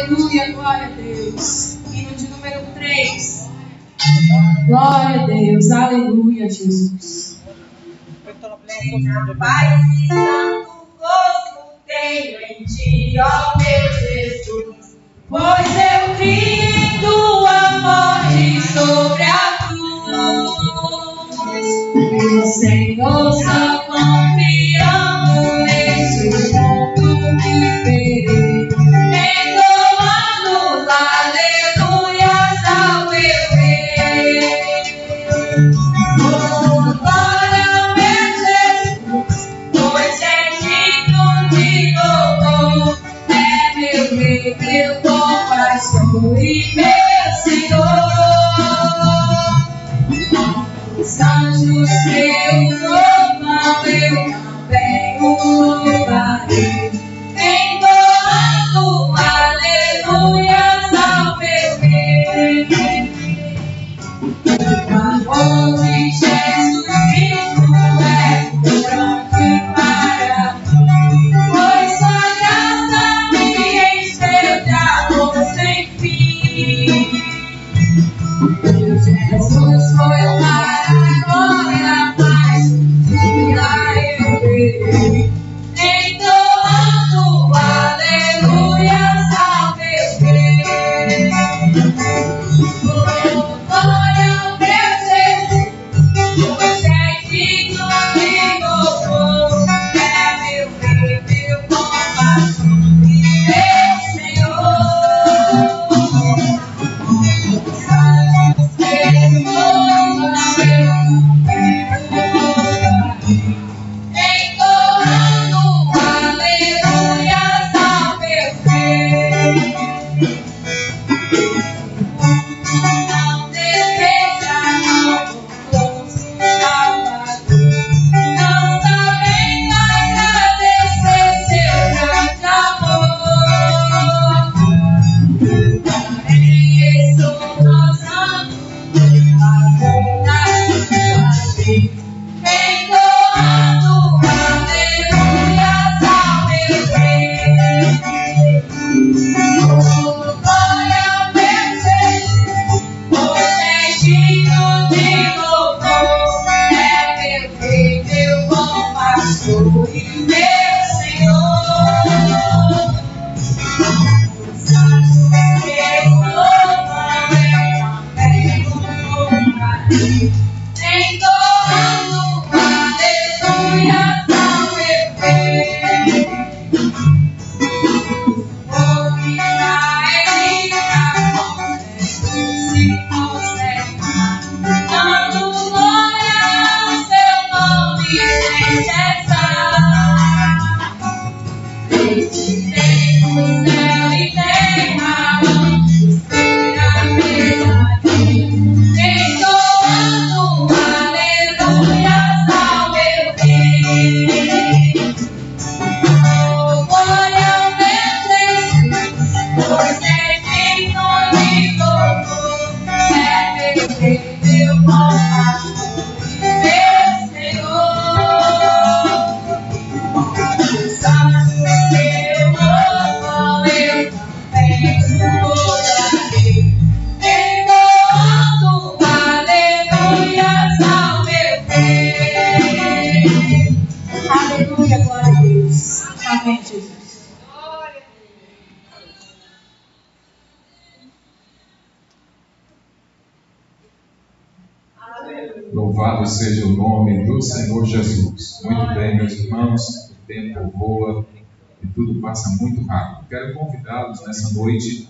Aleluia, glória a Deus. Hino de número 3. Glória a Deus, aleluia, Jesus. Paz e santo gozo tenho em ti, ó meu Jesus, pois eu vi tua morte sobre a cruz. Meu Senhor, só confiando nesse mundo viverei, entoando aleluias ao meu rei. Oh, glória, meu Jesus, pois és digno de louvor, é meu rei, meu compaixão e meu Senhor. Os anjos que o louvam, eu também o louvarei, entoando aleluias ao meu rei. O amor de Jesus Cristo é grande para mim, pois sua graça me encheu de amor sem fim. Jesus foi para a glória, mas eu verei, entoando aleluias ao meu rei. Oh, glória ao meu Jesus, pois és digno de louvor, é meu rei, meu compaixão e meu Senhor. Os anjos que o louvam, entoando aleluias ao meu rei. Não deseja, não fosse Salvador, não sabendo agradecer seu grande amor. Porém, estou gozando a verdade da lei, entoando aleluias ao meu rei. Oh, glória ao meu Jesus, pois és digno de louvor, é meu rei, meu compaixão e meu Senhor. Os anjos que o louvam, eu também o louvarei, entoando aleluias ao meu rei. O israelita se conserva, dando glória ao seu nome sem cessar. Desde tempos, céu e terra vão ser a mesma lei, entoando aleluias ao meu rei. Oh, glória ao meu Jesus, pois és digno de louvor, é meu rei, meu compaixão e meu Senhor. Os anjos que o louvam, eu também o louvarei, entoando aleluias ao meu rei. Aleluia, glória a Deus. Amém, Jesus. Louvado seja o nome do Senhor Jesus. Muito bem, meus irmãos, o tempo voa e tudo passa muito rápido. Quero convidá-los nessa noite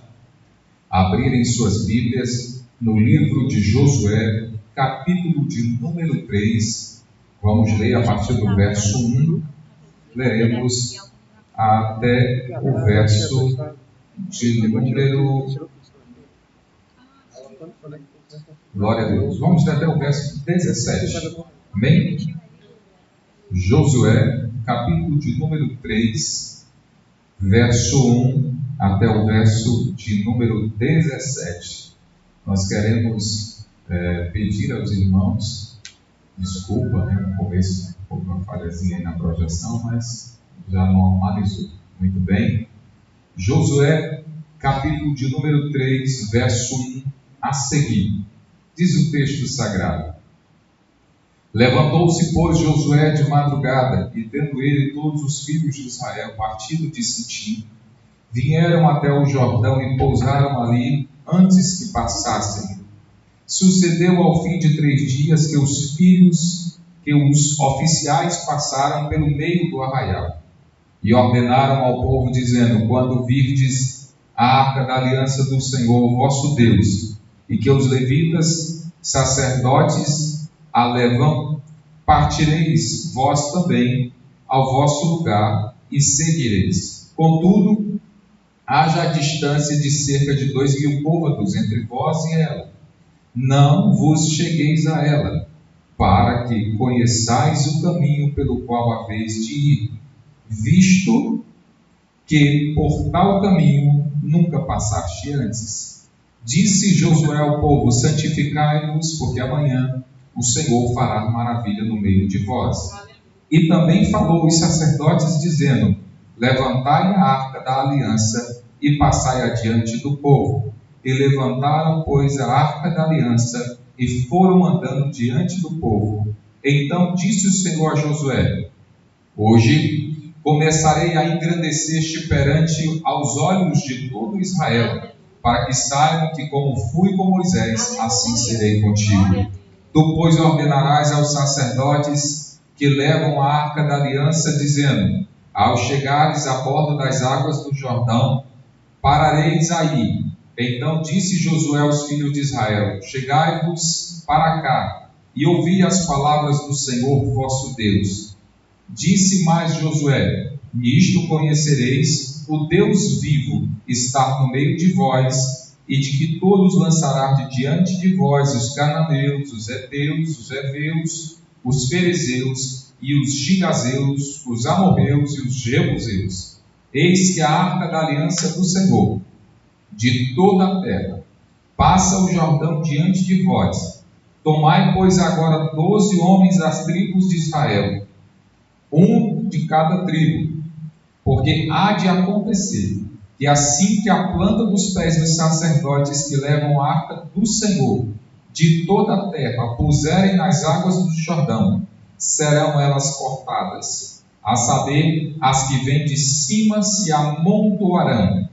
a abrirem suas Bíblias no livro de Josué, capítulo de número 3. Vamos ler a partir do verso 1, leremos até o verso de número... Glória a Deus. Vamos ler até o verso 17. Amém? Josué, capítulo de número 3, verso 1 até o verso de número 17. Nós queremos pedir aos irmãos, desculpa, no começo, um pouco uma falhazinha aí na projeção, mas já normalizou. Muito bem. Josué, capítulo de número 3, verso 1 a seguir. Diz o texto sagrado: Levantou-se, pois, Josué de madrugada, e tendo ele todos os filhos de Israel partido de Sitim, vieram até o Jordão e pousaram ali antes que passassem. Sucedeu ao fim de 3 dias que os oficiais passaram pelo meio do arraial e ordenaram ao povo, dizendo: quando virdes a arca da aliança do Senhor vosso Deus, e que os levitas, sacerdotes, a levam, partireis vós também ao vosso lugar e seguireis. Contudo, haja a distância de cerca de 2.000 côvados entre vós e ela. Não vos chegueis a ela, para que conheçais o caminho pelo qual haveis de ir, visto que por tal caminho nunca passaste antes. Disse Josué ao povo: santificai-vos, porque amanhã o Senhor fará maravilha no meio de vós. E também falou os sacerdotes, dizendo: levantai a arca da aliança e passai adiante do povo. E levantaram, pois, a arca da aliança e foram andando diante do povo. Então disse o Senhor a Josué: hoje começarei a engrandecer-te perante aos olhos de todo Israel, para que saibam que como fui com Moisés, assim serei contigo. Tu, pois, ordenarás aos sacerdotes que levam a arca da aliança, dizendo: ao chegares à borda das águas do Jordão, parareis aí. Então disse Josué aos filhos de Israel: chegai-vos para cá e ouvi as palavras do Senhor vosso Deus. Disse mais Josué: nisto conhecereis o Deus vivo estar no meio de vós, e de que todos lançará de diante de vós os cananeus, os heteus, os heveus, os ferezeus e os gigazeus, os amorreus e os jebuseus. Eis que a arca da aliança do Senhor de toda a terra passa o Jordão diante de vós. Tomai, pois, agora 12 homens das tribos de Israel, um de cada tribo, porque há de acontecer que assim que a planta dos pés dos sacerdotes que levam a arca do Senhor de toda a terra puserem nas águas do Jordão, serão elas cortadas, a saber, as que vêm de cima se amontoarão.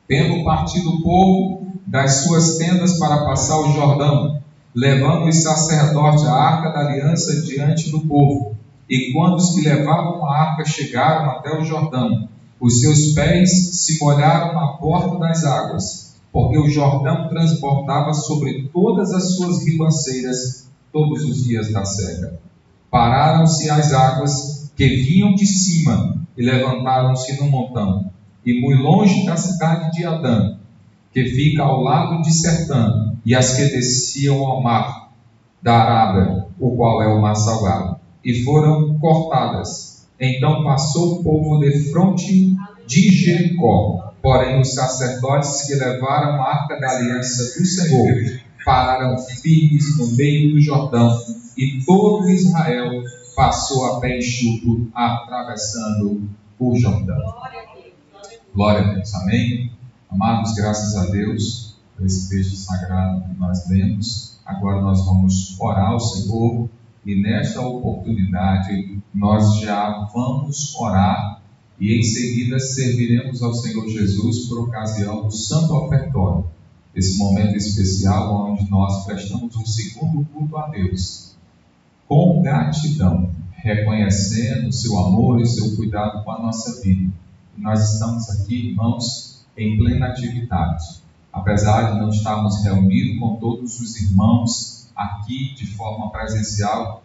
Tendo partido o povo das suas tendas para passar o Jordão, levando os sacerdotes a arca da aliança diante do povo. E quando os que levavam a arca chegaram até o Jordão, os seus pés se molharam na porta das águas, porque o Jordão transbordava sobre todas as suas ribanceiras todos os dias da seca. Pararam-se as águas que vinham de cima e levantaram-se no montão, e muito longe da cidade de Adã, que fica ao lado de Sertã, e as que desciam ao mar da Arábia, o qual é o mar salgado, e foram cortadas. Então passou o povo defronte de Jericó. Porém os sacerdotes que levaram a arca da aliança do Senhor pararam firmes no meio do Jordão, e todo Israel passou a pé enxuto, atravessando o Jordão. Glória a Deus, amém? Amados, graças a Deus por esse texto sagrado que nós lemos. Agora nós vamos orar ao Senhor, e nesta oportunidade nós já vamos orar e em seguida serviremos ao Senhor Jesus por ocasião do Santo Ofertório, esse momento especial onde nós prestamos um segundo culto a Deus com gratidão, reconhecendo o seu amor e o seu cuidado com a nossa vida. Nós estamos aqui, irmãos, em plena atividade. Apesar de não estarmos reunidos com todos os irmãos aqui de forma presencial,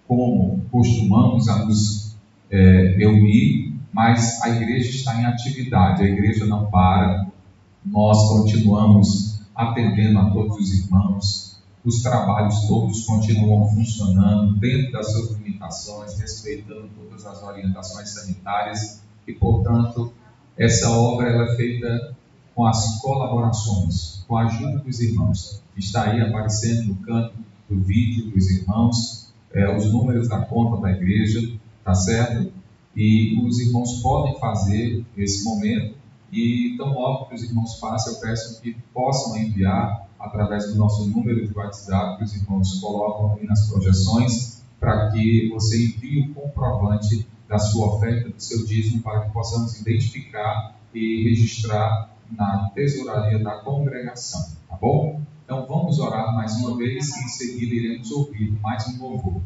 como costumamos a nos reunir, mas a igreja está em atividade, a igreja não para, nós continuamos atendendo a todos os irmãos, os trabalhos todos continuam funcionando dentro das suas limitações, respeitando todas as orientações sanitárias. E, portanto, essa obra ela é feita com as colaborações, com a ajuda dos irmãos. Está aí aparecendo no canto do vídeo dos irmãos, os números da conta da igreja, tá certo? E os irmãos podem fazer, nesse momento, E então, logo que os irmãos passem, eu peço que possam enviar através do nosso número de WhatsApp, que os irmãos colocam aí nas projeções, para que você envie o comprovante da sua oferta, do seu dízimo, para que possamos identificar e registrar na tesouraria da congregação, tá bom? Então vamos orar mais uma vez e em seguida iremos ouvir mais um louvor.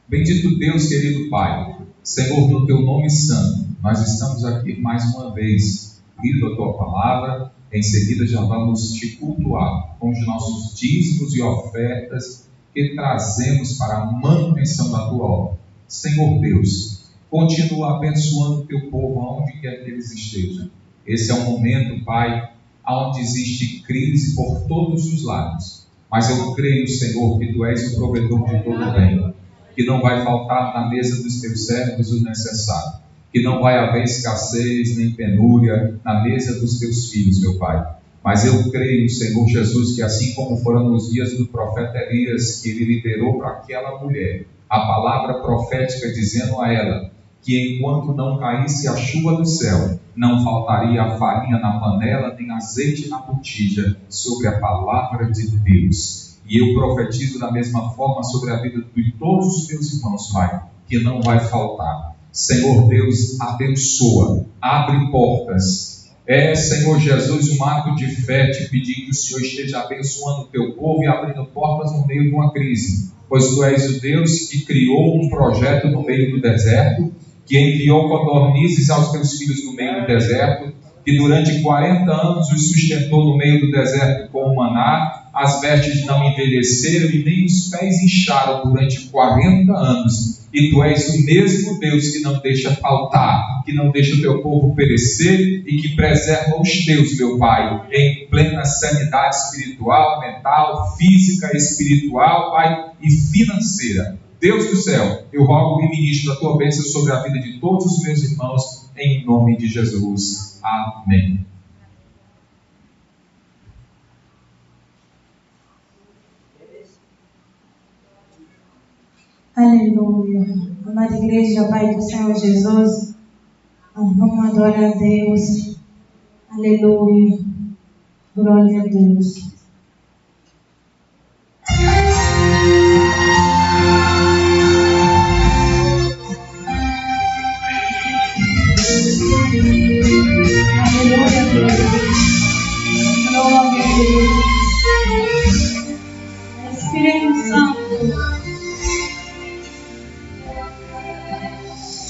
Bendito Deus, querido Pai, Senhor, no Teu nome santo, nós estamos aqui mais uma vez, lindo a Tua palavra, em seguida já vamos Te cultuar com os nossos dízimos e ofertas que trazemos para a manutenção da Tua obra. Senhor Deus, continua abençoando o Teu povo aonde quer que eles estejam. Esse é um momento, Pai, onde existe crise por todos os lados. Mas eu creio, Senhor, que Tu és o provedor de todo bem, que não vai faltar na mesa dos Teus servos o necessário, que não vai haver escassez nem penúria na mesa dos Teus filhos, meu Pai. Mas eu creio, Senhor Jesus, que assim como foram nos dias do profeta Elias, que ele liberou para aquela mulher a palavra profética dizendo a ela que enquanto não caísse a chuva do céu, não faltaria a farinha na panela, nem azeite na botija, sobre a palavra de Deus. E eu profetizo da mesma forma sobre a vida de todos os teus irmãos, Pai, que não vai faltar. Senhor Deus, abençoa, abre portas. Senhor Jesus, um ato de fé, te pedir que o Senhor esteja abençoando o teu povo e abrindo portas no meio de uma crise. Pois Tu és o Deus que criou um projeto no meio do deserto, que enviou codornizes aos teus filhos no meio do deserto, que durante 40 anos os sustentou no meio do deserto com o maná, as vestes não envelheceram e nem os pés incharam durante 40 anos. E Tu és o mesmo Deus que não deixa faltar, que não deixa o Teu povo perecer e que preserva os Teus, meu Pai, em plena sanidade espiritual, mental, física, espiritual, Pai, e financeira. Deus do céu, eu rogo e ministro a Tua bênção sobre a vida de todos os meus irmãos, em nome de Jesus. Amém. Aleluia. Amada igreja, Pai do Senhor Jesus, vamos adorar a Deus. Aleluia. Glória a Deus. Aleluia, Deus. Glória a Deus. Espírito Santo.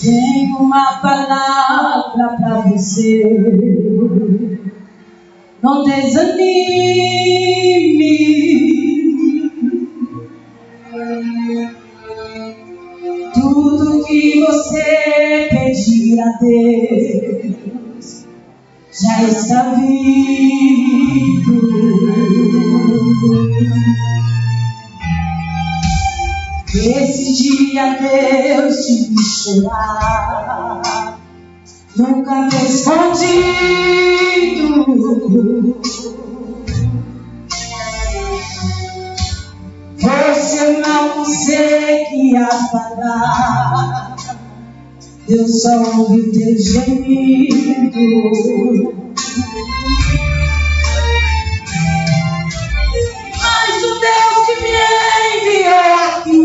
Tenho uma palavra para você. Não desanime. Tudo que você pedir a Deus já está vindo. Esse dia Deus te viu chorar, nunca me escondido. Você não conseguia parar, Deus só ouviu teu gemido. Mas o Deus que me enviou aqui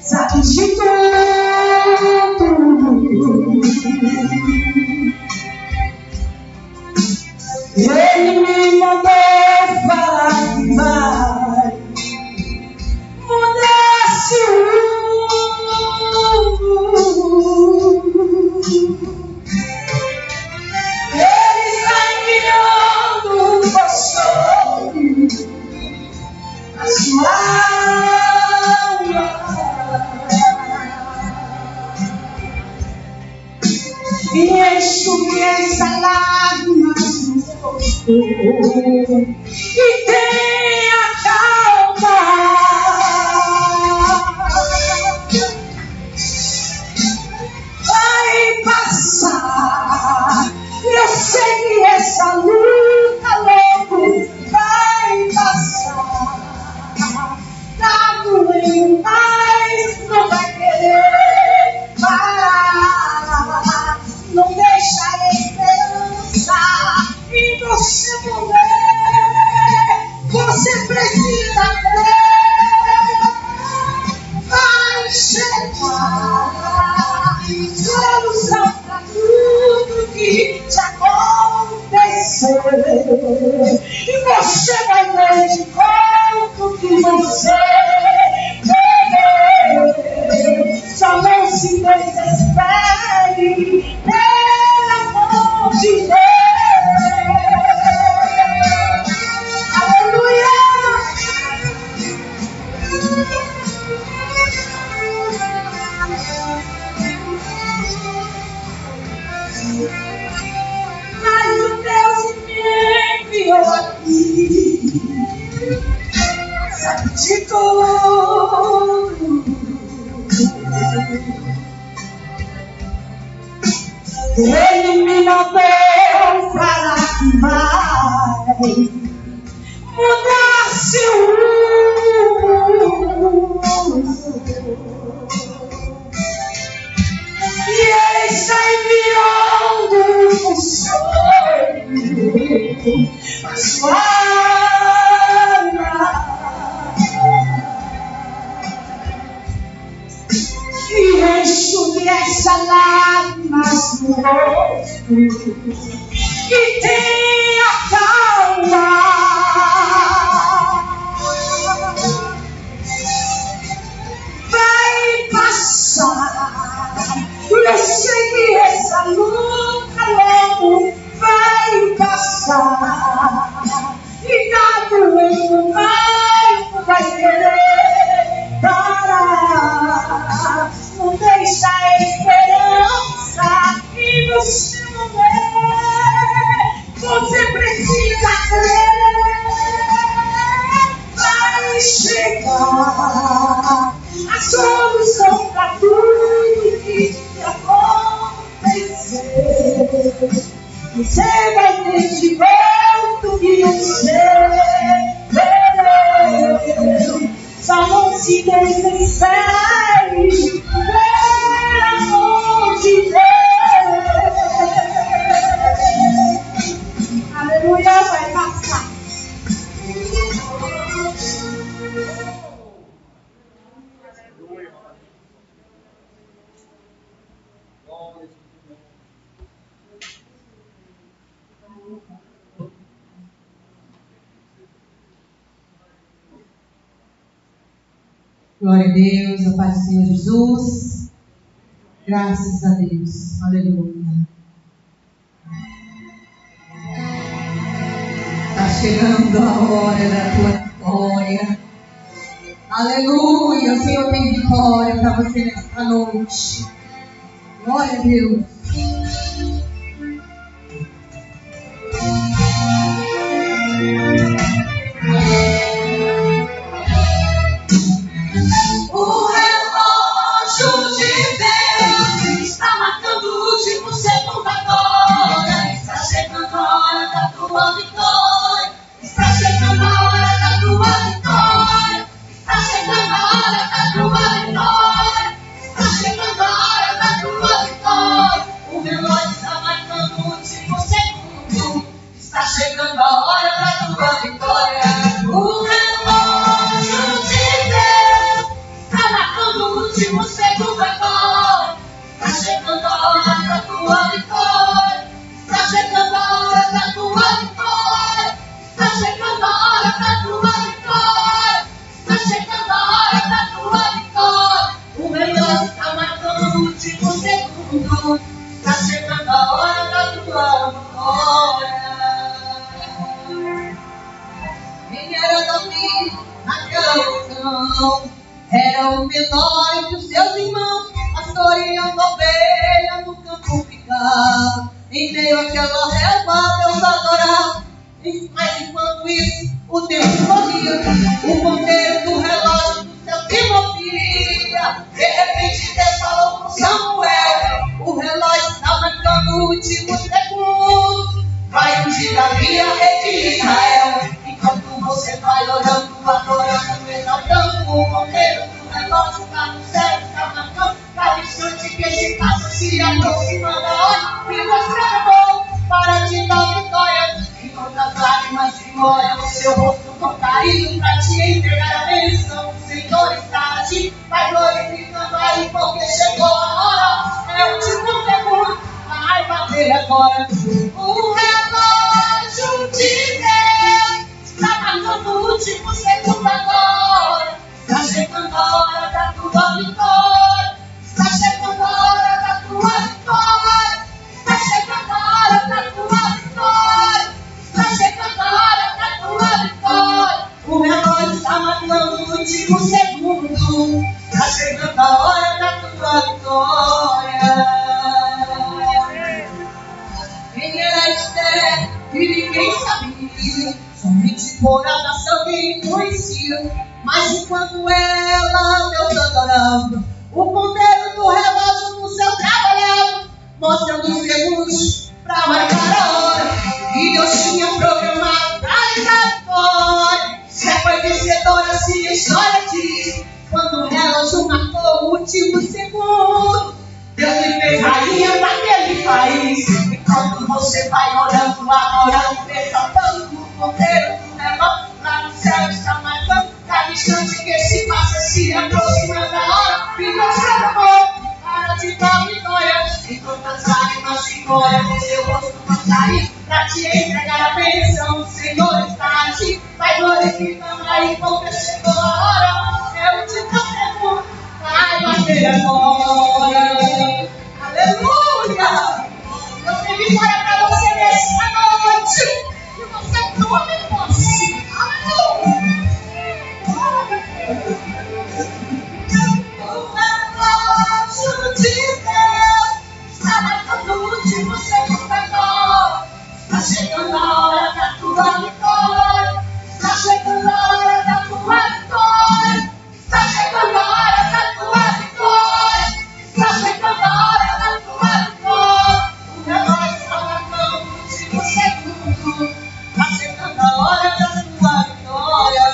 sabe de tudo. Ele me mandou falar que vai mudar esse mundo. Ele está enviando você a sua alma. E enxugue essa lágrimas no rosto e tenha calma. Vai passar. Eu sei que essa luta logo vai passar. Tá doendo, mas não vai querer parar. Não deixe você morrer, você precisa crer. Vai chegar solução para tudo que te aconteceu. E você vai ver de quanto que você perdeu. Só não se desespere, pelo amor de Deus. Aleluia! Mas o Deus me enviou aqui, sabe de tudo. Ele me mandou falar que vai mudar seu mundo. E ele está enviando um sonho, a sua alma, e enxugue essas lágrimas no rosto e tenha calma. Vai passar. Eu sei que essa luta logo vai passar. E nada muito mais vai querer parar. Não deixa a esperança e no seu momento você precisa crer. Vai chegar a solução para tudo que te aconteceu. Você vai ter de volta o que você perdeu. Só não se desespere, pelo amor de Deus. Aleluia, vai passar. Glória a Deus, a paz do Senhor Jesus. Graças a Deus. Aleluia. Está chegando a hora da tua vitória. Aleluia. O Senhor tem vitória para você nesta noite. Glória a Deus. O relógio de Deus está marcando o último segundo agora. Está chegando a hora da tua vitória. Está chegando a hora da tua vitória. Está chegando a hora da tua vitória. Está chegando a hora da tua vitória. O relógio está marcando o último segundo. Está chegando a hora da tua vitória. O relógio de Deus está marcando o último segundo agora. Está chegando a hora da tua vitória. Está chegando a hora da tua vitória. Está chegando a hora da tua vitória. Está chegando a hora da tua vitória. O relógio está marcando o último segundo. Está chegando a hora da tua vitória. Quem era Davi naquela ocasião era o menor entre os seus irmãos, pastoreando ovelha no campo ficava. Em meio àquela relva, Deus adorava. Mas enquanto isso, o tempo corria, o ponteiro do relógio do céu se movia. De repente, Deus falou com Samuel: o relógio está marcando o último segundo. Vai ungir Davi, a rei de Israel. Enquanto você vai orando, adorando, exaltando, o ponteiro do relógio está no céu, está marcando cada instante que esse passo se aproximando. Olha, e você é bom para te dar vitória. Enquanto glória no seu rosto com carinho pra te entregar a bênção. O Senhor está aqui, vai glorificando aí porque chegou a hora. É o último segundo, vai bater agora. O relógio de Deus está marcando o último segundo agora. Está chegando a hora da tua vitória. Está chegando a hora da tua vitória. Está chegando a hora da tua vitória. Está chegando a hora da tua vitória. O relógio está marcando o último segundo. Está chegando a hora da tua vitória. Quem era Esther e ninguém sabia, somente por oração que conhecia. Mas enquanto ela Deus adorava, o ponteiro do relógio no céu trabalhava, mostrando os segundos pra marcar a hora. E Deus tinha programado pra lhe dar vitória. Já foi vencedora, assim a história diz. Quando o relógio marcou o último segundo, Deus me fez rainha daquele país. Enquanto você vai orando, adorando, exaltando o ponteiro do relógio lá no céu está marcando. Cada instante que se passa se aproximando da hora. E Deus chamou para te dar vitória. Enquanto as lágrimas de glória no seu rosto vão sair para te entregar a bênção. O Senhor está aqui, vai glorificando aí porque chegou a hora. É o último segundo, vai bater agora. Aleluia! Eu tenho vitória para você nessa noite. E você toma em posse. Aleluia! O relógio de Deus está marcando o último segundo agora. Está chegando a hora da tua vitória. Está chegando a hora da tua vitória. Está chegando a hora da tua vitória. Está chegando a hora da tua vitória. O relógio está marcando o último segundo. Está chegando a hora da tua vitória.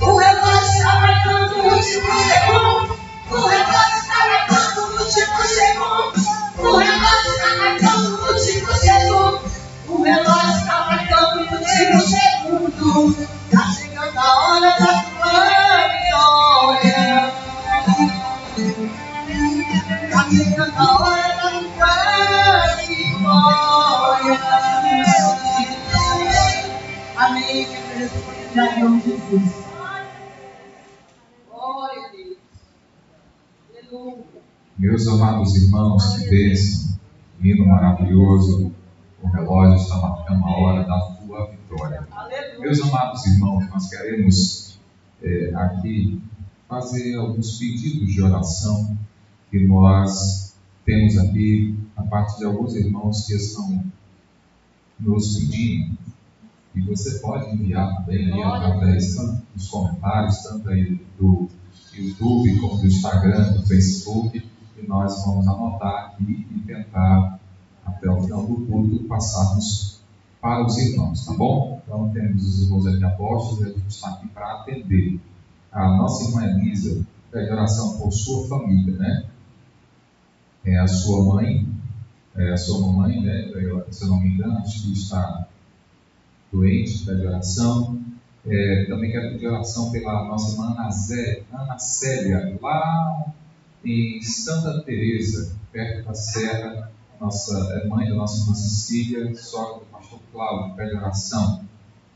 O relógio está marcando o último segundo. O relógio está marcando o último segundo. O relógio está marcando o último segundo. O relógio está marcando o último segundo. Está chegando a hora da tua vitória. Está chegando a hora da tua vitória. Amém. Em nome de Jesus. Glória a Deus. Aleluia. Meus amados irmãos, que bênção, hino maravilhoso, o relógio está marcando a hora da tua vitória. Aleluia. Meus amados irmãos, nós queremos aqui fazer alguns pedidos de oração que nós temos aqui a parte de alguns irmãos que estão nos pedindo. E você pode enviar também aí através tanto dos comentários, tanto aí do YouTube como do Instagram, do Facebook, e nós vamos anotar aqui e tentar, até o final do culto, passarmos para os irmãos, tá bom? Então temos os irmãos aqui apóstolos e a gente está aqui para atender. A nossa irmã Elisa pede oração por sua família, né? É a sua mãe, a sua mamãe, né? Se eu não me engano, acho que está doente, pede oração. Também quero pedir oração pela nossa irmã Ana Célia, lá em Santa Teresa, perto da Serra, mãe da nossa irmã Cecília, sogra do pastor Cláudio, pede oração.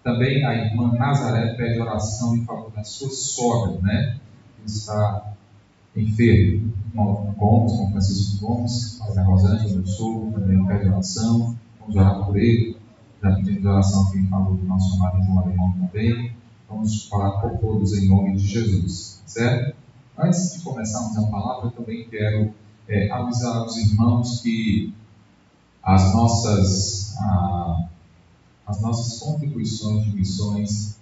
Também a irmã Nazaré pede oração em favor da sua sogra, né? Que está enfermo. Irmão Gomes, com Francisco Gomes, pai da Rosângela, meu sogro, também pede oração. Vamos orar por ele. Já pedimos oração aqui em favor do nosso amado irmão alemão também. Vamos falar por todos em nome de Jesus, certo? Antes de começarmos a palavra, eu também quero avisar os irmãos que as nossas contribuições de missões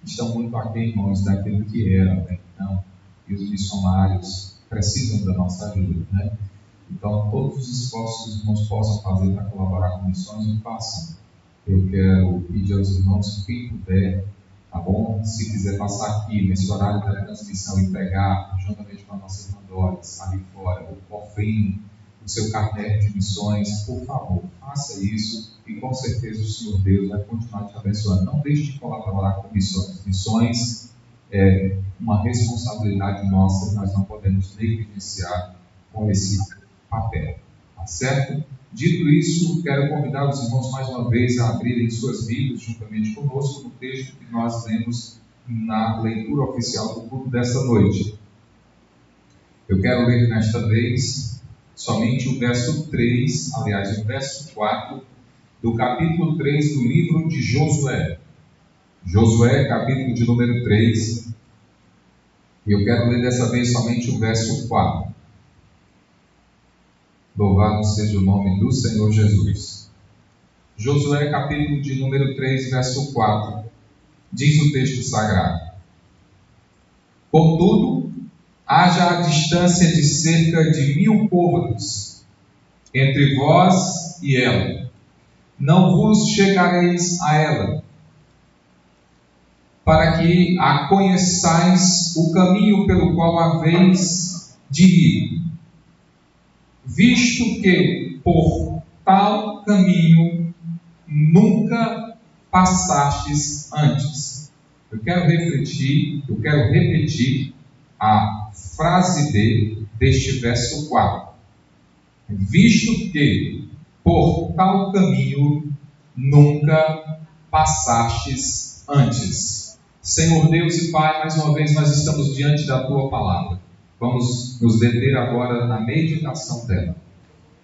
estão muito aquém, irmãos, daquilo que era até então, e os missionários precisam da nossa ajuda, né? Então, todos os esforços que os irmãos possam fazer para colaborar com missões, o façam. Eu quero pedir aos irmãos, quem puder, tá bom? Se quiser passar aqui nesse horário da transmissão e pegar, juntamente com a nossa irmã Doris, ali fora, o cofrinho o seu carnet de missões, por favor, faça isso e com certeza o Senhor Deus vai continuar te abençoando. Não deixe de colaborar com missões. Missões é uma responsabilidade nossa e nós não podemos negligenciar com esse papel, tá certo? Dito isso, quero convidar os irmãos mais uma vez a abrirem suas Bíblias juntamente conosco no texto que nós lemos na leitura oficial do culto desta noite. Eu quero ler nesta vez somente o verso 3, aliás, o verso 4 do capítulo 3 do livro de Josué. Josué, capítulo de número 3. E eu quero ler dessa vez somente o verso 4. Louvado seja o nome do Senhor Jesus. Josué, capítulo de número 3, verso 4. Diz o texto sagrado: Contudo, haja a distância de cerca de 1000 côvados entre vós e ela. Não vos chegareis a ela, para que a conheçais o caminho pelo qual haveis de ir, visto que por tal caminho nunca passastes antes. Eu quero repetir a frase deste verso 4. Visto que por tal caminho nunca passastes antes. Senhor Deus e Pai, mais uma vez nós estamos diante da Tua Palavra. Vamos nos deter agora na meditação dela.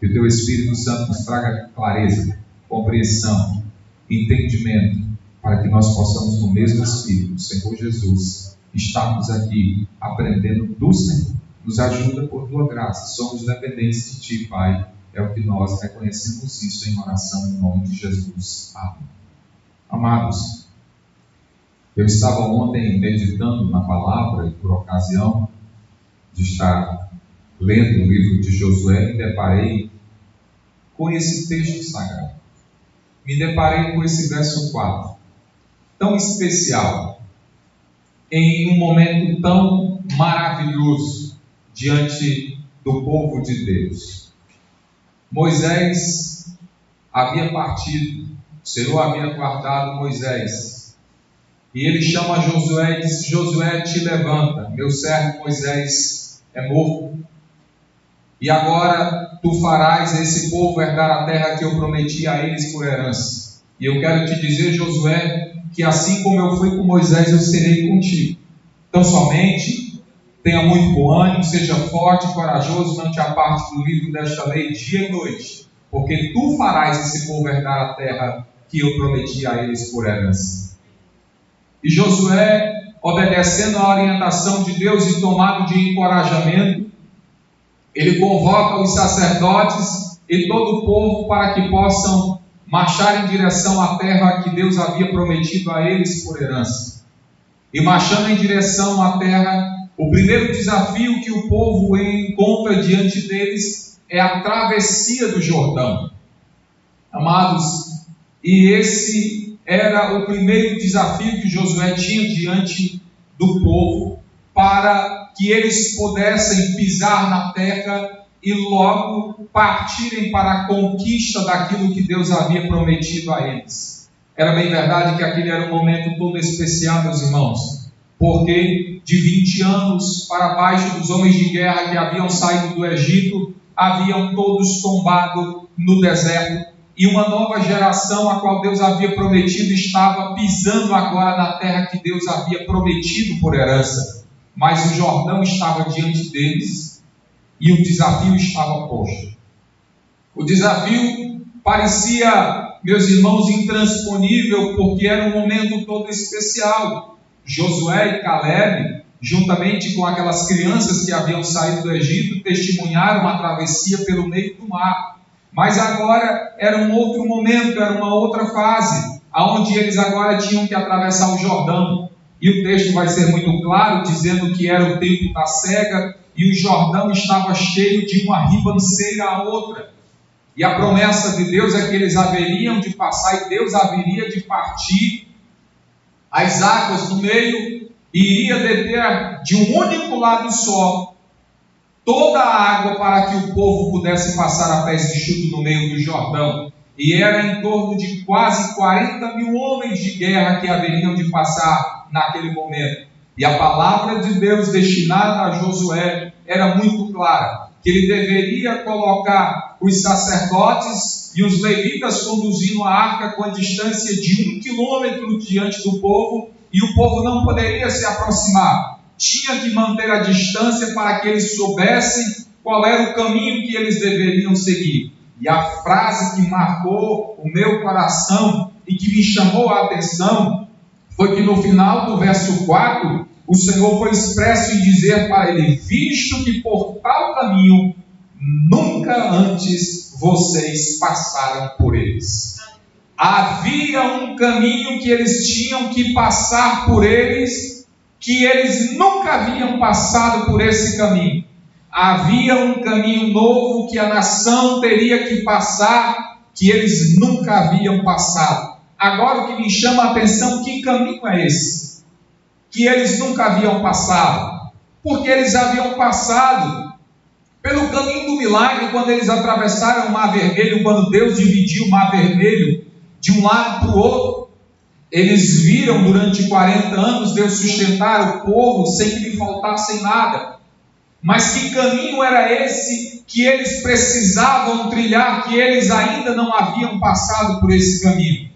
Que o Teu Espírito Santo nos traga clareza, compreensão, entendimento, para que nós possamos, no mesmo Espírito, Senhor Jesus, estarmos aqui aprendendo do Senhor. Nos ajuda por Tua graça. Somos dependentes de Ti, Pai. É o que nós reconhecemos isso em oração em nome de Jesus. Amém. Amados, eu estava ontem meditando na palavra e por ocasião de estar lendo o livro de Josué, me deparei com esse texto sagrado. Me deparei com esse verso 4, tão especial, em um momento tão maravilhoso diante do povo de Deus. Moisés havia partido, o Senhor havia guardado Moisés, e ele chama Josué e diz: Josué, te levanta, meu servo Moisés é morto, e agora tu farás esse povo herdar a terra que eu prometi a eles por herança. E eu quero te dizer, Josué, que assim como eu fui com Moisés, eu serei contigo. Então somente tenha muito bom ânimo, seja forte e corajoso, não te aparte do livro desta lei dia e noite, porque tu farás esse povo herdar a terra que eu prometi a eles por herança. E Josué, obedecendo a orientação de Deus e tomado de encorajamento, ele convoca os sacerdotes e todo o povo para que possam marchar em direção à terra que Deus havia prometido a eles por herança. E marchando em direção à terra, o primeiro desafio que o povo encontra diante deles é a travessia do Jordão. Amados, e esse era o primeiro desafio que Josué tinha diante do povo, para que eles pudessem pisar na terra e logo partirem para a conquista daquilo que Deus havia prometido a eles. Era bem verdade que aquele era um momento todo especial, meus irmãos, porque de 20 anos para baixo dos homens de guerra que haviam saído do Egito, haviam todos tombado no deserto, e uma nova geração, a qual Deus havia prometido, estava pisando agora na terra que Deus havia prometido por herança. Mas o Jordão estava diante deles e o desafio estava posto. O desafio parecia, meus irmãos, intransponível, porque era um momento todo especial. Josué e Caleb, juntamente com aquelas crianças que haviam saído do Egito, testemunharam a travessia pelo meio do mar. Mas agora era um outro momento, era uma outra fase, onde eles agora tinham que atravessar o Jordão. E o texto vai ser muito claro, dizendo que era o tempo da cega, e o Jordão estava cheio de uma ribanceira a outra. E a promessa de Deus é que eles haveriam de passar, e Deus haveria de partir as águas no meio, e iria deter de um único lado só toda a água para que o povo pudesse passar a pés enxutos no meio do Jordão. E era em torno de quase 40 mil homens de guerra que haveriam de passar naquele momento. E a palavra de Deus destinada a Josué era muito clara, que ele deveria colocar os sacerdotes e os levitas conduzindo a arca com a distância de 1 quilômetro diante do povo, e o povo não poderia se aproximar. Tinha que manter a distância para que eles soubessem qual era o caminho que eles deveriam seguir. E a frase que marcou o meu coração e que me chamou a atenção foi que no final do verso 4, o Senhor foi expresso em dizer para ele: visto que por tal caminho nunca antes vocês passaram por eles. Havia um caminho que eles tinham que passar por eles, que eles nunca haviam passado por esse caminho. Havia um caminho novo que a nação teria que passar, que eles nunca haviam passado. Agora o que me chama a atenção, que caminho é esse? Que eles nunca haviam passado. Porque eles haviam passado pelo caminho do milagre, quando eles atravessaram o Mar Vermelho, quando Deus dividiu o Mar Vermelho de um lado para o outro. Eles viram durante 40 anos Deus sustentar o povo sem que lhe faltasse nada. Mas que caminho era esse que eles precisavam trilhar, que eles ainda não haviam passado por esse caminho?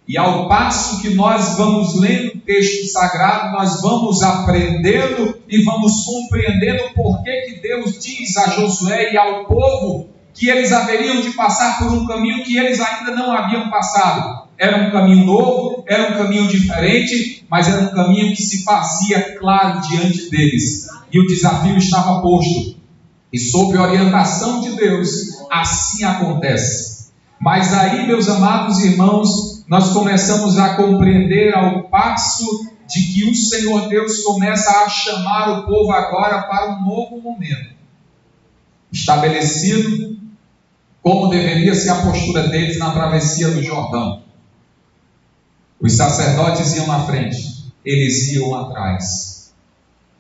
E ao passo que nós vamos lendo o texto sagrado, nós vamos aprendendo e vamos compreendendo por que Deus diz a Josué e ao povo que eles haveriam de passar por um caminho que eles ainda não haviam passado. Era um caminho novo, era um caminho diferente, mas era um caminho que se fazia claro diante deles. E o desafio estava posto. E sob a orientação de Deus, assim acontece. Mas aí, meus amados irmãos, nós começamos a compreender ao passo de que o Senhor Deus começa a chamar o povo agora para um novo momento. Estabelecido como deveria ser a postura deles na travessia do Jordão. Os sacerdotes iam na frente, eles iam atrás.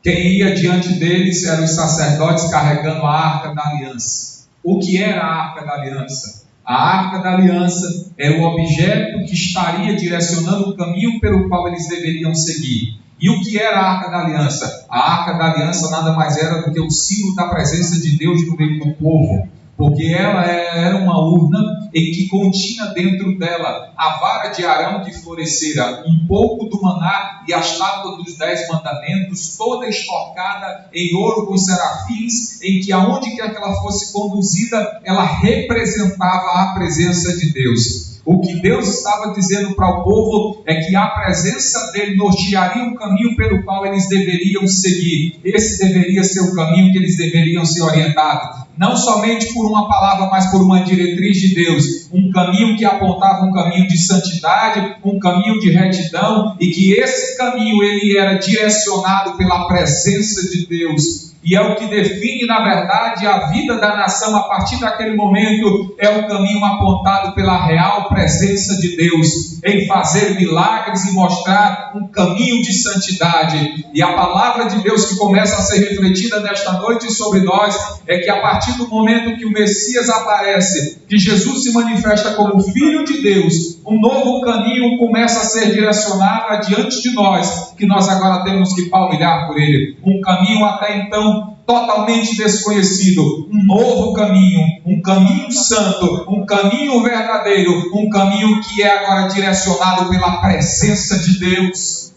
Quem ia diante deles eram os sacerdotes carregando a Arca da Aliança. O que era a Arca da Aliança? A Arca da Aliança era o objeto que estaria direcionando o caminho pelo qual eles deveriam seguir. E o que era a Arca da Aliança? A Arca da Aliança nada mais era do que o símbolo da presença de Deus no meio do povo. Porque ela era uma urna em que continha dentro dela a vara de Arão que florescera, um pouco do maná e a estátua dos 10 mandamentos, toda estocada em ouro com serafins, em que aonde quer que ela fosse conduzida, ela representava a presença de Deus. O que Deus estava dizendo para o povo é que a presença dele nortearia o caminho pelo qual eles deveriam seguir. Esse deveria ser o caminho que eles deveriam ser orientados. Não somente por uma palavra, mas por uma diretriz de Deus. Um caminho que apontava um caminho de santidade, um caminho de retidão, e que esse caminho ele era direcionado pela presença de Deus. E é o que define, na verdade, a vida da nação a partir daquele momento. É o caminho apontado pela real presença de Deus, em fazer milagres e mostrar um caminho de santidade. E a palavra de Deus que começa a ser refletida nesta noite sobre nós, é que a partir do momento que o Messias aparece, que Jesus se manifesta como Filho de Deus, um novo caminho começa a ser direcionado adiante de nós, que nós agora temos que palmilhar por ele. Um caminho até então totalmente desconhecido, um novo caminho, um caminho santo, um caminho verdadeiro, um caminho que é agora direcionado pela presença de Deus.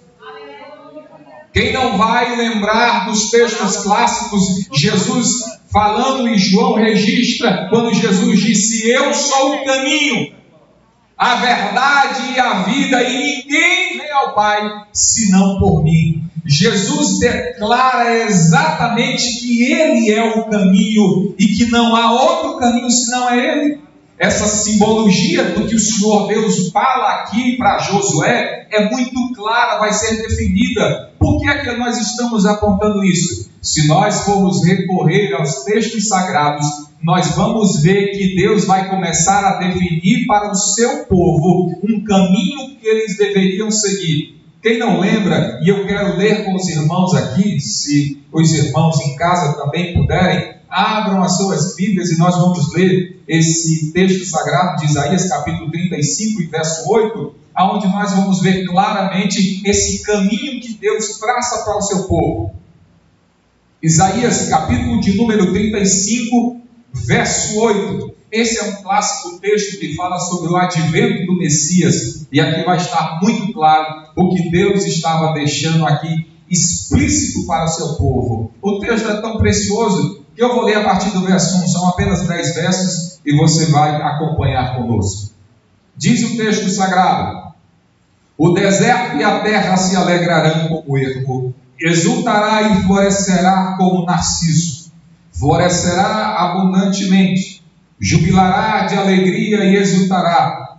Quem não vai lembrar dos textos clássicos, Jesus falando, e João registra quando Jesus disse: eu sou o caminho, a verdade e a vida, e ninguém vem ao Pai senão por mim. Jesus declara exatamente que Ele é o caminho e que não há outro caminho senão Ele. Essa simbologia do que o Senhor Deus fala aqui para Josué é muito clara, vai ser definida. Por que é que nós estamos apontando isso? Se nós formos recorrer aos textos sagrados, nós vamos ver que Deus vai começar a definir para o seu povo um caminho que eles deveriam seguir. Quem não lembra, e eu quero ler com os irmãos aqui, se os irmãos em casa também puderem, abram as suas Bíblias e nós vamos ler esse texto sagrado de Isaías capítulo 35 e verso 8, onde nós vamos ver claramente esse caminho que Deus traça para o seu povo. Isaías capítulo de número 35, verso 8. Esse é um clássico texto que fala sobre o advento do Messias, e aqui vai estar muito claro o que Deus estava deixando aqui explícito para o seu povo. O texto é tão precioso que eu vou ler a partir do verso 1, são apenas 10 versos e você vai acompanhar conosco. Diz o texto sagrado: o deserto e a terra se alegrarão como ermo, exultará e florescerá como narciso, florescerá abundantemente, jubilará de alegria e exultará.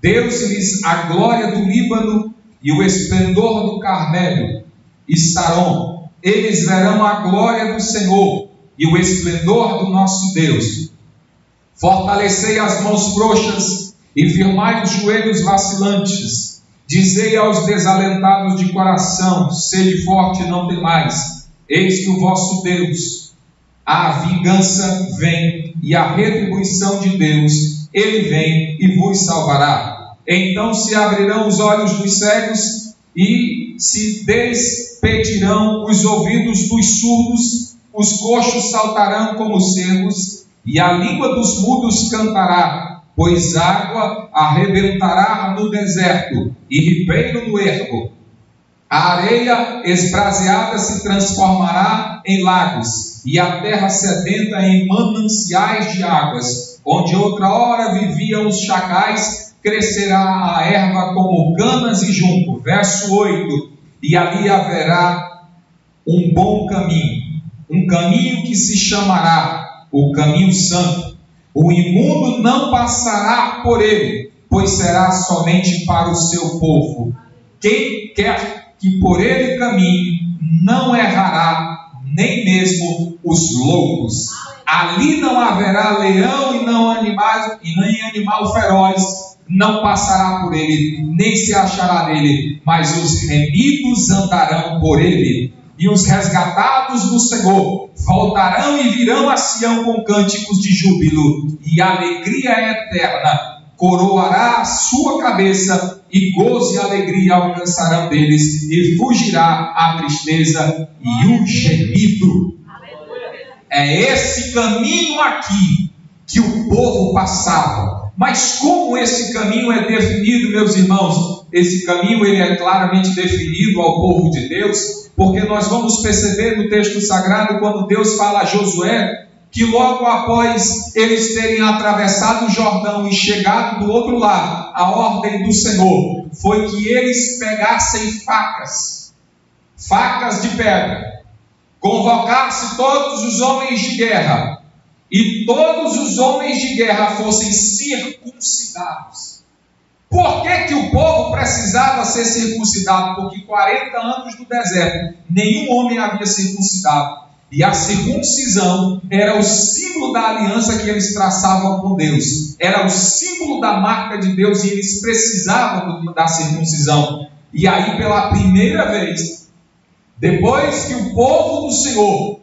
Deu-se-lhes a glória do Líbano e o esplendor do Carmelo. Estarão, eles verão a glória do Senhor e o esplendor do nosso Deus. Fortalecei as mãos frouxas e firmai os joelhos vacilantes. Dizei aos desalentados de coração: sede forte, não temais. Eis que o vosso Deus, a vingança vem, e a retribuição de Deus, Ele vem e vos salvará. Então se abrirão os olhos dos cegos e se despedirão os ouvidos dos surdos, os coxos saltarão como cervos, e a língua dos mudos cantará, pois água arrebentará no deserto, e ribeiro no ermo. A areia esbraseada se transformará em lagos, e a terra sedenta em mananciais de águas. Onde outra hora viviam os chacais, crescerá a erva como canas e junco. Verso 8: e ali haverá um bom caminho, um caminho que se chamará o caminho santo. O imundo não passará por ele, pois será somente para o seu povo. Quem quer que por ele caminhe, não errará, nem mesmo os loucos. Ali não haverá leão e nem animal feroz, não passará por ele, nem se achará nele, mas os remidos andarão por ele. E os resgatados do Senhor voltarão e virão a Sião com cânticos de júbilo, e a alegria eterna coroará a sua cabeça, e gozo e alegria alcançarão deles, e fugirá a tristeza e o gemido. É esse caminho aqui que o povo passava. Mas como esse caminho é definido, meus irmãos? Esse caminho ele é claramente definido ao povo de Deus, porque nós vamos perceber no texto sagrado, quando Deus fala a Josué, que logo após eles terem atravessado o Jordão e chegado do outro lado, a ordem do Senhor foi que eles pegassem facas de pedra, convocasse todos os homens de guerra, e todos os homens de guerra fossem circuncidados. Por que o povo precisava ser circuncidado? Porque 40 anos no deserto, nenhum homem havia circuncidado. E a circuncisão era o símbolo da aliança que eles traçavam com Deus. Era o símbolo da marca de Deus, e eles precisavam da circuncisão. E aí, pela primeira vez, depois que o povo do Senhor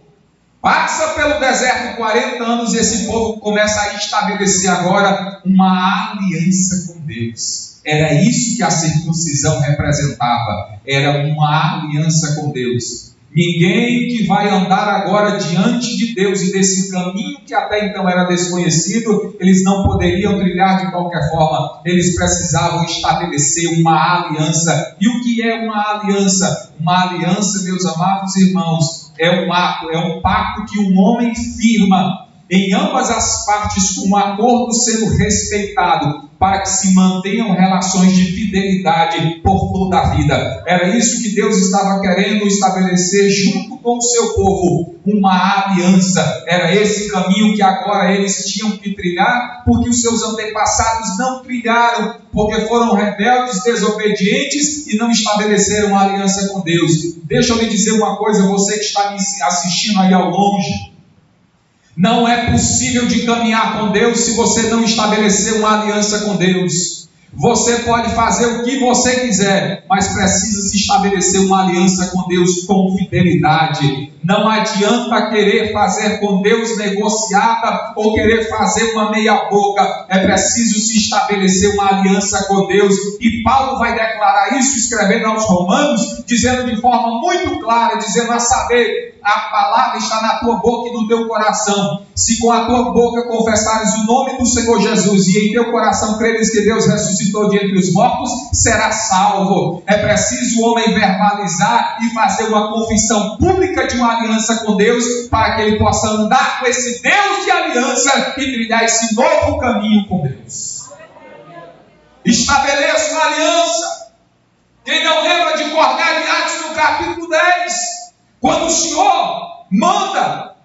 passa pelo deserto 40 anos, esse povo começa a estabelecer agora uma aliança com Deus. Era isso que a circuncisão representava. Era uma aliança com Deus. Ninguém que vai andar agora diante de Deus e desse caminho que até então era desconhecido, eles não poderiam trilhar de qualquer forma. Eles precisavam estabelecer uma aliança. E o que é uma aliança? Uma aliança, meus amados irmãos, é um ato, é um pacto que um homem firma em ambas as partes, com um acordo sendo respeitado, para que se mantenham relações de fidelidade por toda a vida. Era isso que Deus estava querendo estabelecer junto com o seu povo, uma aliança. Era esse caminho que agora eles tinham que trilhar, porque os seus antepassados não trilharam, porque foram rebeldes, desobedientes e não estabeleceram uma aliança com Deus. Deixa eu lhe dizer uma coisa, você que está me assistindo aí ao longe: não é possível de caminhar com Deus se você não estabelecer uma aliança com Deus. Você pode fazer o que você quiser, mas precisa se estabelecer uma aliança com Deus com fidelidade. Não adianta querer fazer com Deus negociata ou querer fazer uma meia boca. É preciso se estabelecer uma aliança com Deus. E Paulo vai declarar isso escrevendo aos Romanos, dizendo de forma muito clara, dizendo a saber, a palavra está na tua boca e no teu coração. Se com a tua boca confessares o nome do Senhor Jesus e em teu coração creres que Deus ressuscitou de entre os mortos, será salvo. É preciso o homem verbalizar e fazer uma confissão pública de uma aliança com Deus, para que ele possa andar com esse Deus de aliança e trilhar esse novo caminho com Deus. Estabeleça uma aliança. Quem não lembra de Cornélio em Atos no capítulo 10, quando o Senhor manda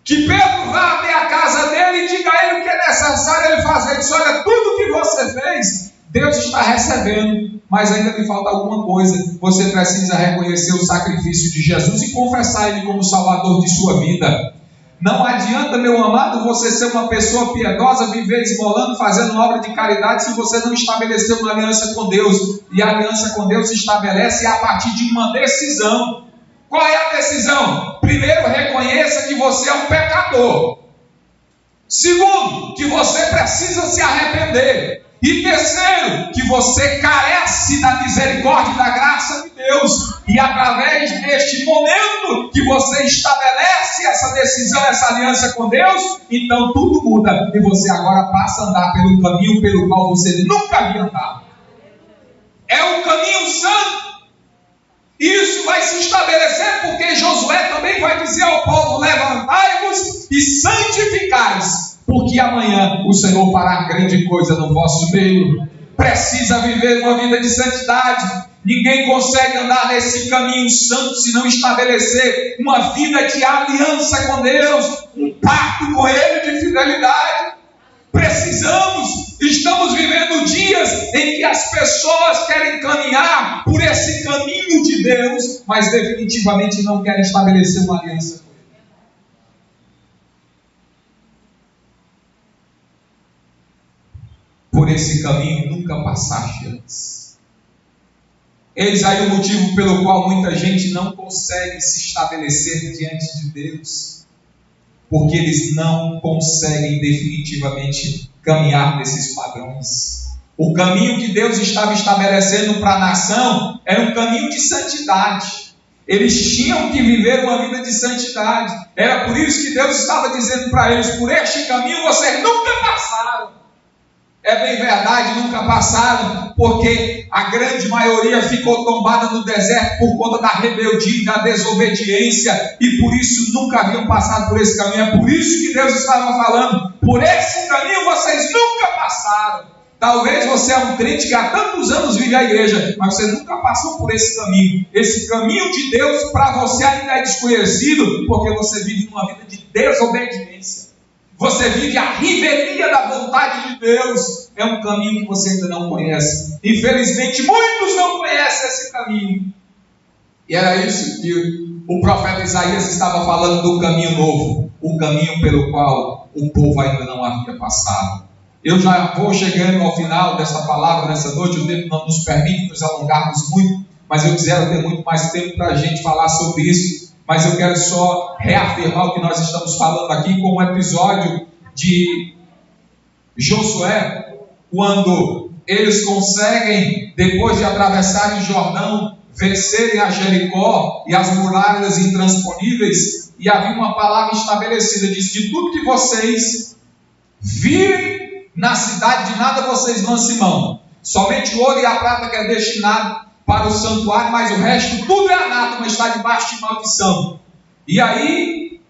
que Pedro vá até a casa dele e diga a ele o que é necessário ele fazer. Ele diz: olha, tudo que você fez, Deus está recebendo, mas ainda lhe falta alguma coisa. Você precisa reconhecer o sacrifício de Jesus e confessar Ele como Salvador de sua vida. Não adianta, meu amado, você ser uma pessoa piedosa, viver esmolando, fazendo obra de caridade, se você não estabelecer uma aliança com Deus. E a aliança com Deus se estabelece a partir de uma decisão. Qual é a decisão? Primeiro, reconheça que você é um pecador. Segundo, que você precisa se arrepender. E terceiro, que você carece da misericórdia e da graça de Deus. E através deste momento que você estabelece essa decisão, essa aliança com Deus, então tudo muda. E você agora passa a andar pelo caminho pelo qual você nunca havia andado. É o caminho santo. Isso vai se estabelecer porque Josué também vai dizer ao povo: levantai-vos e santificai-vos, porque amanhã o Senhor fará grande coisa no vosso meio. Precisa viver uma vida de santidade. Ninguém consegue andar nesse caminho santo se não estabelecer uma vida de aliança com Deus, um pacto com Ele de fidelidade. Estamos vivendo dias em que as pessoas querem caminhar por esse caminho de Deus, mas definitivamente não querem estabelecer uma aliança com Ele. Por esse caminho nunca passaste antes. Eis aí o motivo pelo qual muita gente não consegue se estabelecer diante de Deus, porque eles não conseguem definitivamente caminhar nesses padrões. O caminho que Deus estava estabelecendo para a nação era um caminho de santidade. Eles tinham que viver uma vida de santidade. Era por isso que Deus estava dizendo para eles: por este caminho vocês nunca passaram. É bem verdade, nunca passaram, porque a grande maioria ficou tombada no deserto por conta da rebeldia e da desobediência, e por isso nunca haviam passado por esse caminho. É por isso que Deus estava falando: por esse caminho vocês nunca passaram. Talvez você é um crente que há tantos anos vive a igreja, mas você nunca passou por esse caminho. Esse caminho de Deus para você ainda é desconhecido, porque você vive uma vida de desobediência. Você vive a revelia da vontade de Deus. É um caminho que você ainda não conhece. Infelizmente, muitos não conhecem esse caminho. E era isso que o profeta Isaías estava falando, do caminho novo. O caminho pelo qual o povo ainda não havia passado. Eu já vou chegando ao final dessa palavra, nessa noite. O tempo não nos permite nos alongarmos muito, mas eu quisera ter muito mais tempo para a gente falar sobre isso. Mas eu quero só reafirmar o que nós estamos falando aqui com um episódio de Josué, quando eles conseguem, depois de atravessarem o Jordão, vencerem a Jericó e as muralhas intransponíveis, e havia uma palavra estabelecida: diz: de tudo que vocês virem na cidade, de nada vocês lancem mão, somente o ouro e a prata que é destinado para o santuário, mas o resto tudo é anátema, está debaixo de maldição. E aí,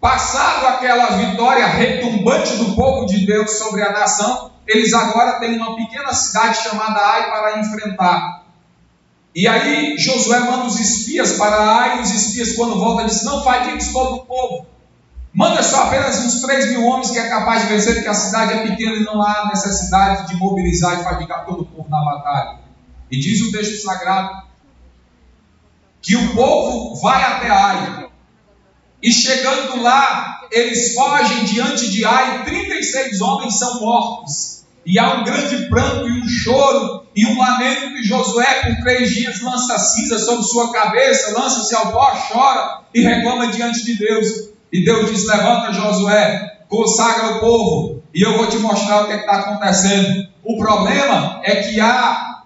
passado aquela vitória retumbante do povo de Deus sobre a nação, eles agora têm uma pequena cidade chamada Ai para enfrentar. E aí Josué manda os espias para Ai, e os espias, quando voltam, dizem: não fatigues todo o povo, manda só apenas uns 3.000 homens que é capaz de vencer, porque a cidade é pequena e não há necessidade de mobilizar e fatigar todo o povo na batalha. E diz o texto sagrado que o povo vai até Ai, e chegando lá, eles fogem diante de Ai, 36 homens são mortos. e há um grande pranto e um choro e um lamento que Josué por 3 dias lança cinza sobre sua cabeça, lança-se ao pó, chora e reclama diante de Deus. E Deus diz: levanta, Josué, consagra o povo e eu vou te mostrar o que está acontecendo. O problema é que há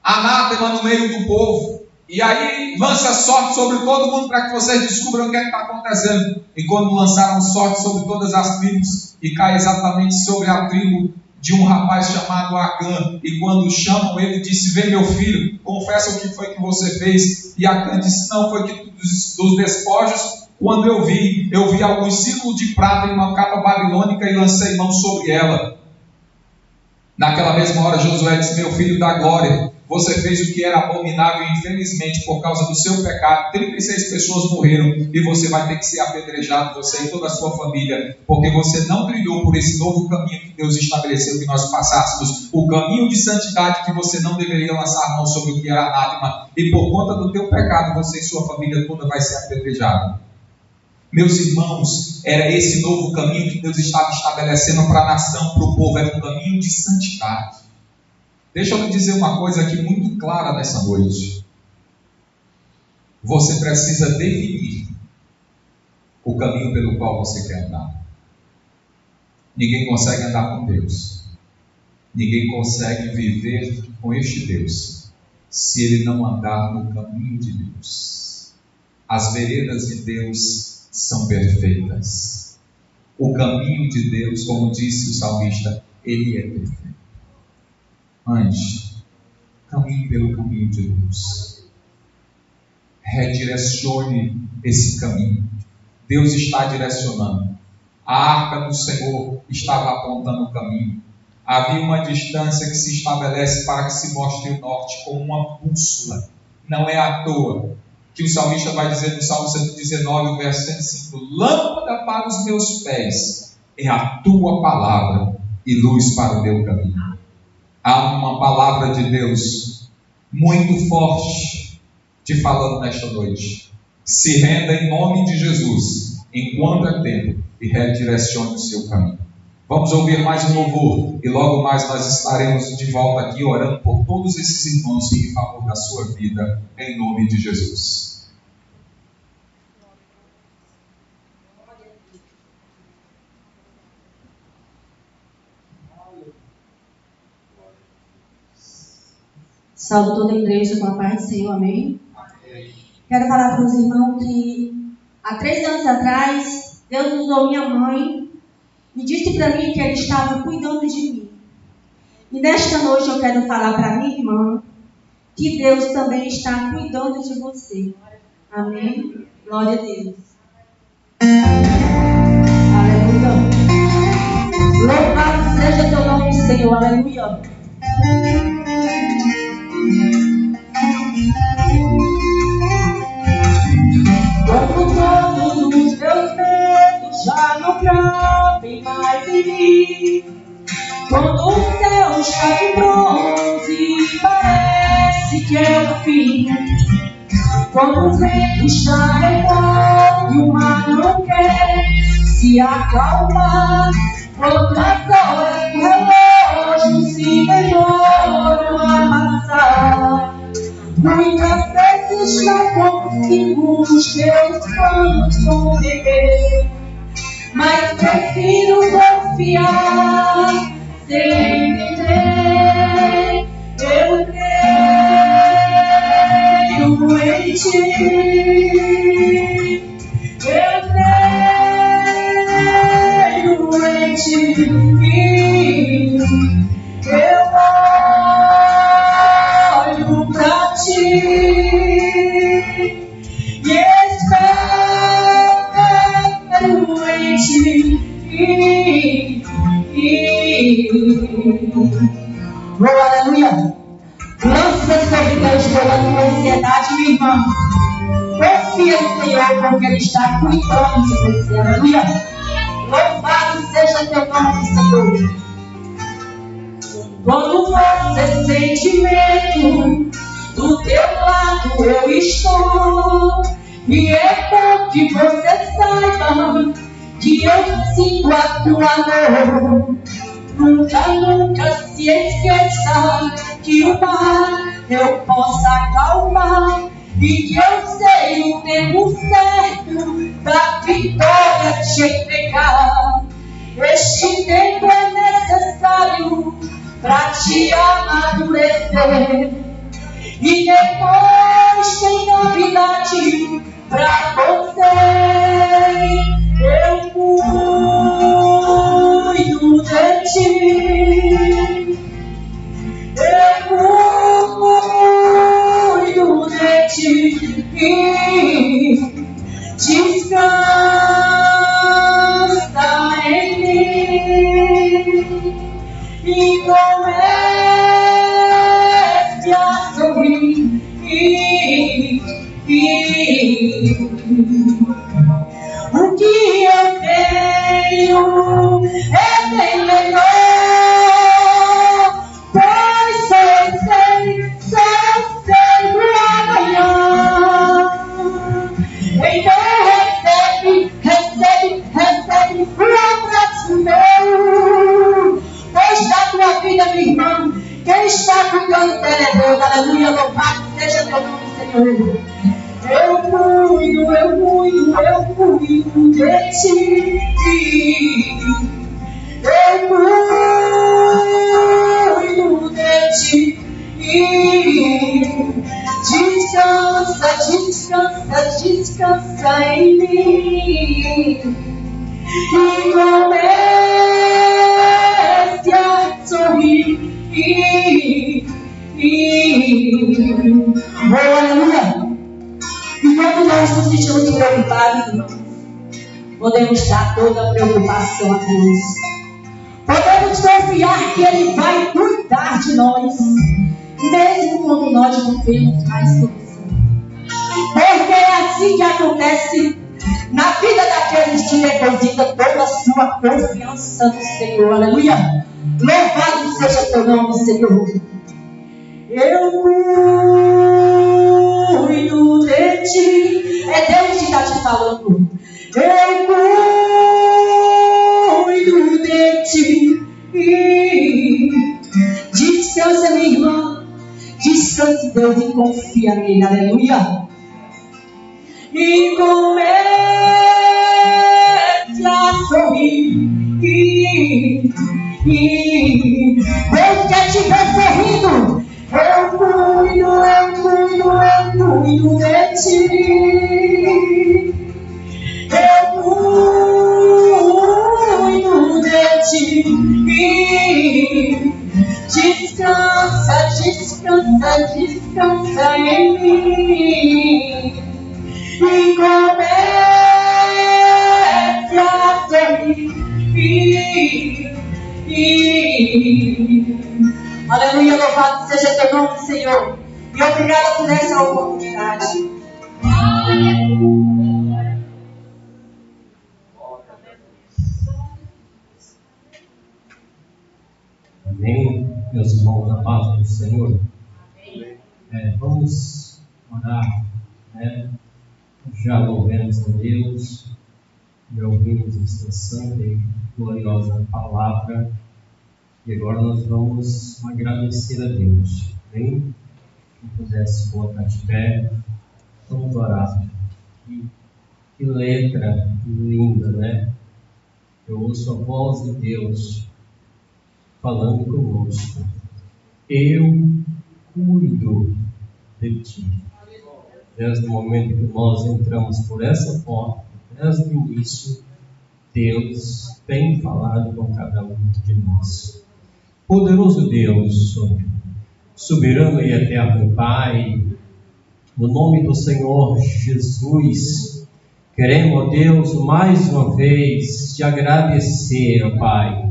anátema no meio do povo, e aí lança sorte sobre todo mundo para que vocês descubram o que está acontecendo. E quando lançaram sorte sobre todas as tribos, e cai exatamente sobre a tribo de um rapaz chamado Acã, e quando chamam ele, disse: vem meu filho, confessa o que foi que você fez. E Acã disse: não, foi que dos despojos, quando eu vi alguns ciclos de prata em uma capa babilônica e lancei mão sobre ela. Naquela mesma hora Josué disse: meu filho da glória, você fez o que era abominável e infelizmente por causa do seu pecado 36 pessoas morreram e você vai ter que ser apedrejado, você e toda a sua família, porque você não trilhou por esse novo caminho que Deus estabeleceu que nós passássemos, o caminho de santidade, que você não deveria lançar a mão sobre o que era anátema, e por conta do teu pecado você e sua família toda vai ser apedrejado. Meus irmãos, era esse novo caminho que Deus estava estabelecendo para a nação, para o povo, era um caminho de santidade. Deixa eu lhe dizer uma coisa aqui muito clara nessa noite. Você precisa definir o caminho pelo qual você quer andar. Ninguém consegue andar com Deus. Ninguém consegue viver com este Deus se ele não andar no caminho de Deus. As veredas de Deus são perfeitas. O caminho de Deus, como disse o salmista, ele é perfeito. Ande, caminhe pelo caminho de Deus. Redirecione esse caminho. Deus está direcionando. A arca do Senhor estava apontando o caminho. Havia uma distância que se estabelece para que se mostre o norte como uma bússola. Não é à toa que o salmista vai dizer no Salmo 119, verso 105: lâmpada para os meus pés é a tua palavra e luz para o meu caminho. Há uma palavra de Deus muito forte te falando nesta noite. Se renda em nome de Jesus, enquanto é tempo, e redirecione o seu caminho. Vamos ouvir mais um louvor, e logo mais nós estaremos de volta aqui orando por todos esses irmãos e em favor da sua vida, em nome de Jesus. Salve toda a igreja com a paz do Senhor, amém? Quero falar para os irmãos que há 3 anos atrás, Deus usou minha mãe e disse para mim que Ele estava cuidando de mim. E nesta noite eu quero falar para minha irmã que Deus também está cuidando de você. Amém? Glória a Deus. Aleluia. Louvado seja teu nome, Senhor. Aleluia. Quando todos os meus medos já não cabem mais em mim, quando o céu está de bronze e parece que é o fim, quando o vento está revolto e o mar não quer se acalmar, quando as horas do relógio se demoram a passar, muitas vezes não consigo os teus planos compreender, mas prefiro confiar sem entender. Eu creio em ti, eu creio em ti, eu olho pra ti e espero em ti. Oh, aleluia. Lança sobre Deus toda a tua ansiedade, minha irmã. Confia no Senhor, porque Ele está cuidando de você. Aleluia. Louvado seja teu nome, Senhor. Quando você sente medo, do teu lado eu estou. E é bom que você saiba que eu sinto a tua dor. Nunca, nunca se esqueça que o mar eu posso acalmar e que eu sei o tempo certo da vitória te entregar. Este tempo é necessário pra te amadurecer e depois tem novidade pra você. Eu cuido de ti, eu cuido de ti, descansa em mim e comece a sorrir. O que eu tenho é bem melhor, pois só sei pra ganhar. Então recebe o abraço meu, pois da tua vida, minha irmã, quem está cuidando dela é Deus. Aleluia, louvado seja teu nome, Senhor. Eu cuido de ti. Eu cuido de ti. Descansa, descansa, descansa em mim e comece a sorrir. Aleluia. E quando nós nos sentimos preocupados, podemos dar toda a preocupação a Deus. Podemos confiar que Ele vai cuidar de nós, mesmo quando nós não temos mais solução. Porque é assim que acontece na vida daqueles que depositam toda a sua confiança no Senhor. Aleluia. Louvado seja teu nome, Senhor. Eu cuido de ti. É Deus que está te falando. Eu cuido de ti. Descansa, minha irmã. Descanse, Deus, e confia nele. Aleluia. E comece a sorrir. Deus quer te ver sorrindo. Eu cuido de ti. Eu cuido de ti. Descansa, descansa, descansa em mim e comece a sorrir. Aleluia, louvado seja teu nome, Senhor. E obrigada por essa oportunidade. Amém, meus irmãos, da paz do Senhor. Vamos orar, Já louvemos a Deus e ouvimos esta santa e gloriosa palavra. E agora nós vamos agradecer a Deus. Amém? Quem pudesse colocar de pé, vamos orar. Que letra linda, né? Eu ouço a voz de Deus falando conosco. Eu cuido de ti. Desde o momento que nós entramos por essa porta, desde o início, Deus tem falado com cada um de nós. Poderoso Deus, soberano e eterno Pai, no nome do Senhor Jesus, queremos, Deus, mais uma vez te agradecer, Pai.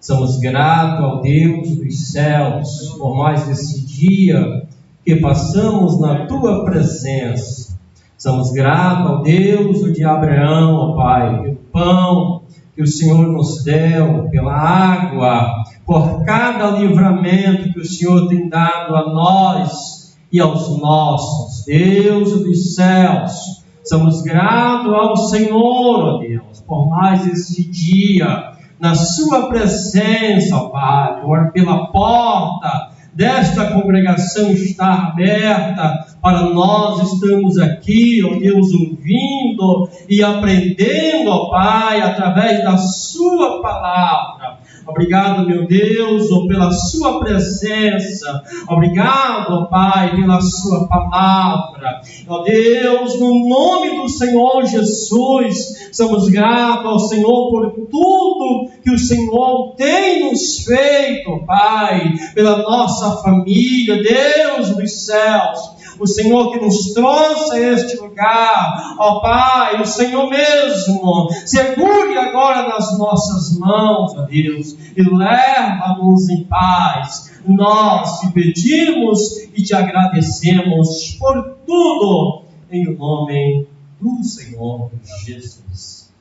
Somos gratos ao Deus dos céus por mais esse dia que passamos na Tua presença. Somos gratos ao Deus de Abraão, ó Pai, pelo pão que o Senhor nos deu, pela água, por cada livramento que o Senhor tem dado a nós e aos nossos. Deus dos céus, somos gratos ao Senhor, ó Deus, por mais esse dia. na sua presença, ó Pai. Oro pela porta desta congregação está aberta para nós estamos aqui, ó Deus, ouvindo e aprendendo, ó Pai, através da sua palavra. Obrigado, meu Deus, pela sua presença. Obrigado, ó Pai, pela sua palavra. Ó Deus, no nome do Senhor Jesus, somos gratos ao Senhor por tudo que o Senhor tem nos feito, Pai, pela nossa família, Deus dos céus. O Senhor que nos trouxe a este lugar, ó Pai, o Senhor mesmo, segure agora nas nossas mãos, ó Deus, e leva-nos em paz. Nós te pedimos e te agradecemos por tudo, em nome do Senhor Jesus.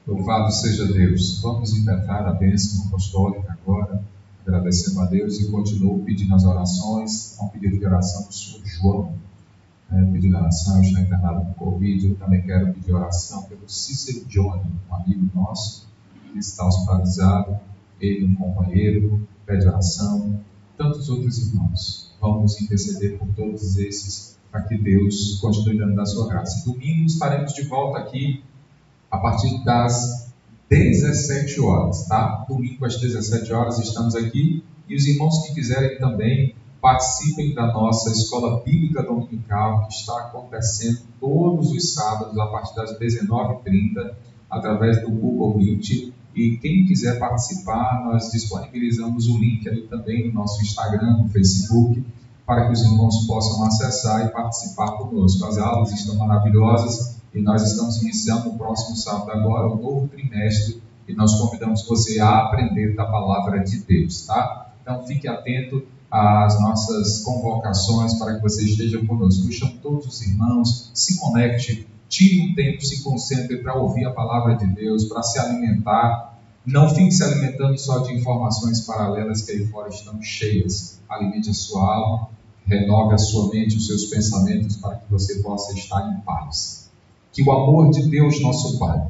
Louvado seja Deus. Vamos impetrar a bênção apostólica agora, agradecendo a Deus e continuo pedindo as orações. Há um pedido de oração do senhor João, pedido de oração, está internado com Covid. Eu também quero pedir oração pelo Cícero Johnny, um amigo nosso que está hospitalizado, ele um companheiro, pede oração, tantos outros irmãos. Vamos interceder por todos esses, para que Deus continue dando da sua graça. Domingo estaremos de volta aqui a partir das 17 horas, tá? Domingo às 17 horas estamos aqui, e os irmãos que quiserem também participem da nossa escola bíblica dominical, que está acontecendo todos os sábados a partir das 19h30 através do Google Meet. E quem quiser participar, nós disponibilizamos o link ali também no nosso Instagram, no Facebook, para que os irmãos possam acessar e participar conosco. As aulas estão maravilhosas. E nós estamos iniciando no próximo sábado agora, um novo trimestre, e nós convidamos você a aprender da palavra de Deus, tá? Então fique atento às nossas convocações para que você esteja conosco. Eu chamo todos os irmãos, se conecte, tire um tempo, se concentre para ouvir a palavra de Deus, para se alimentar. Não fique se alimentando só de informações paralelas que aí fora estão cheias. Alimente a sua alma, renove a sua mente, os seus pensamentos, para que você possa estar em paz. Que o amor de Deus, nosso Pai,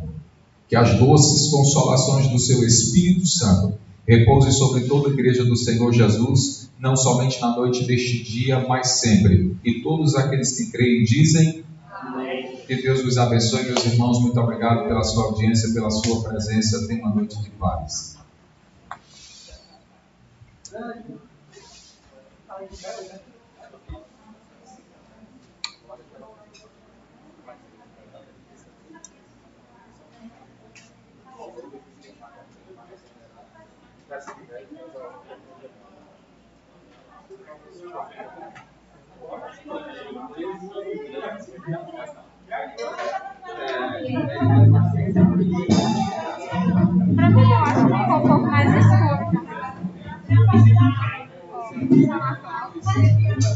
que as doces consolações do seu Espírito Santo repouse sobre toda a igreja do Senhor Jesus, não somente na noite deste dia, mas sempre. E todos aqueles que creem dizem amém. Que Deus vos abençoe, meus irmãos. Muito obrigado pela sua audiência, pela sua presença. Tenha uma noite de paz. Para mim, eu acho que ficou um pouco mais escuro.